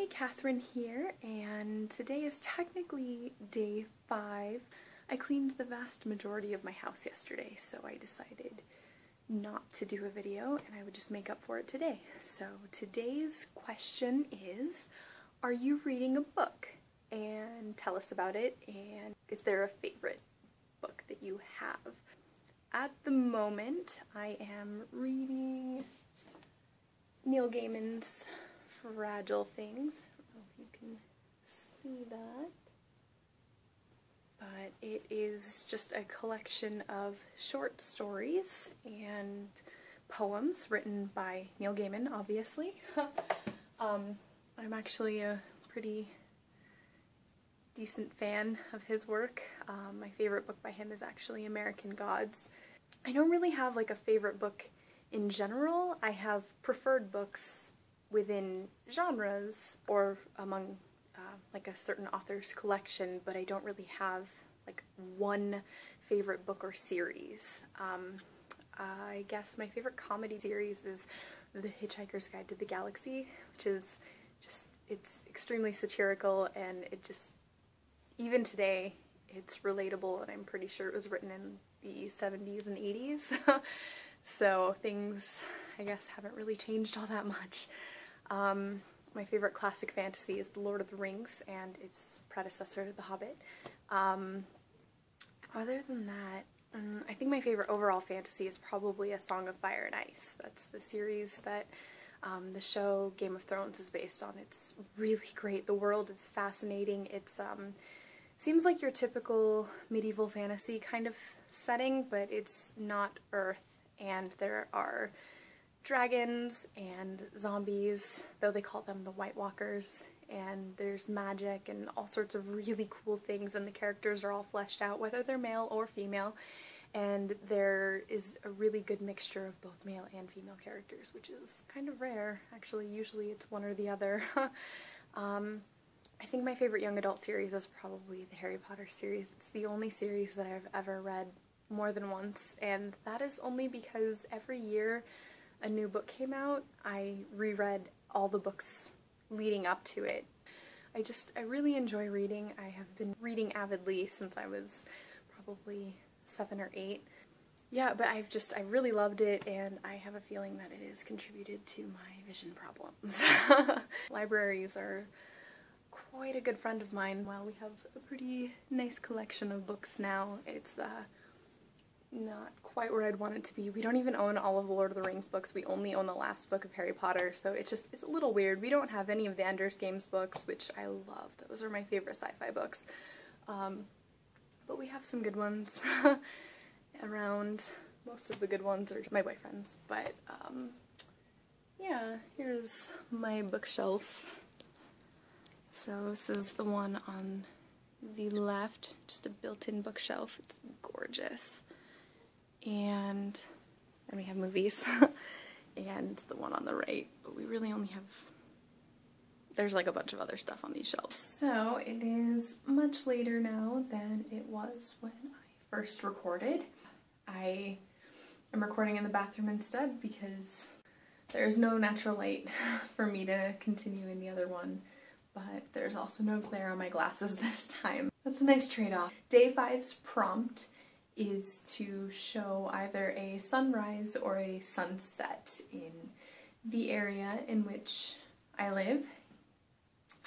Hi, Catherine here, and today is technically day 5. I cleaned the vast majority of my house yesterday, so I decided not to do a video and I would just make up for it today. So today's question is, are you reading a book? And tell us about it, and is there a favorite book that you have? At the moment, I am reading Neil Gaiman's Fragile Things. I don't know if you can see that. But it is just a collection of short stories and poems written by Neil Gaiman, obviously. I'm actually a pretty decent fan of his work. My favorite book by him is actually American Gods. I don't really have like a favorite book in general. I have preferred books within genres or among like a certain author's collection, but I don't really have like one favorite book or series. I guess my favorite comedy series is The Hitchhiker's Guide to the Galaxy, which is just, it's extremely satirical, and it just, even today, it's relatable, and I'm pretty sure it was written in the 70s and 80s. So things, I guess, haven't really changed all that much. My favorite classic fantasy is The Lord of the Rings and its predecessor, The Hobbit. Other than that, I think my favorite overall fantasy is probably A Song of Fire and Ice. That's the series that the show Game of Thrones is based on. It's really great. The world is fascinating. It's seems like your typical medieval fantasy kind of setting, but it's not Earth, and there are dragons and zombies, though they call them the White Walkers, and there's magic and all sorts of really cool things, and the characters are all fleshed out, whether they're male or female, and there is a really good mixture of both male and female characters, which is kind of rare. Actually, usually it's one or the other. I think my favorite young adult series is probably the Harry Potter series. It's the only series that I've ever read more than once, and that is only because every year a new book came out, I reread all the books leading up to it. I really enjoy reading. I have been reading avidly since I was probably 7 or 8. Yeah, but I really loved it, and I have a feeling that it has contributed to my vision problems. Libraries are quite a good friend of mine. While we have a pretty nice collection of books now, it's not quite where I'd want it to be. We don't even own all of the Lord of the Rings books. We only own the last book of Harry Potter, so it's a little weird. We don't have any of Vander's Games books, which I love. Those are my favorite sci-fi books. But we have some good ones around. Most of the good ones are my boyfriend's, but yeah, here's my bookshelf. So this is the one on the left, just a built-in bookshelf. It's gorgeous. And then we have movies, and the one on the right, but we really only have, there's like a bunch of other stuff on these shelves. So it is much later now than it was when I first recorded. I am recording in the bathroom instead because there's no natural light for me to continue in the other one, but there's also no glare on my glasses this time. That's a nice trade-off. Day 5's prompt is to show either a sunrise or a sunset in the area in which I live.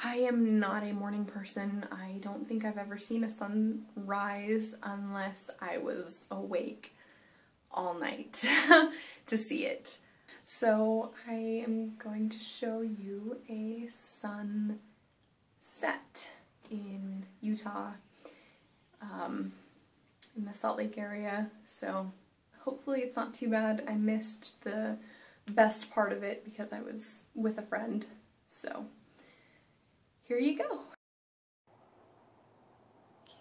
I am not a morning person. I don't think I've ever seen a sunrise unless I was awake all night to see it. So I am going to show you a sunset in Utah. In the Salt Lake area, so hopefully it's not too bad. I missed the best part of it because I was with a friend, so here you go.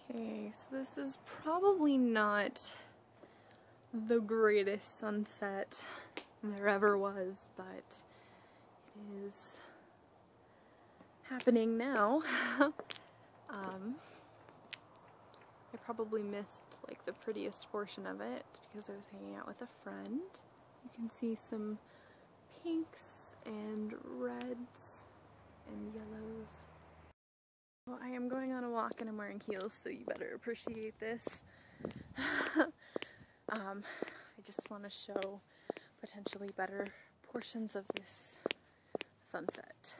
Okay, so this is probably not the greatest sunset there ever was, but it is happening now. I probably missed like the prettiest portion of it because I was hanging out with a friend. You can see some pinks and reds and yellows. Well, I am going on a walk and I'm wearing heels, so you better appreciate this. I just want to show potentially better portions of this sunset,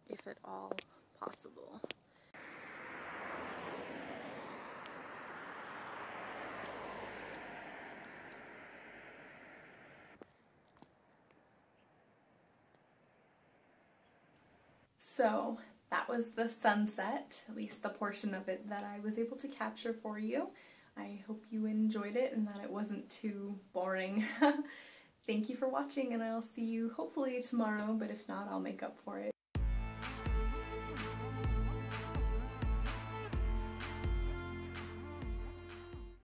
if at all possible. So that was the sunset, at least the portion of it that I was able to capture for you. I hope you enjoyed it and that it wasn't too boring. Thank you for watching, and I'll see you hopefully tomorrow, but if not, I'll make up for it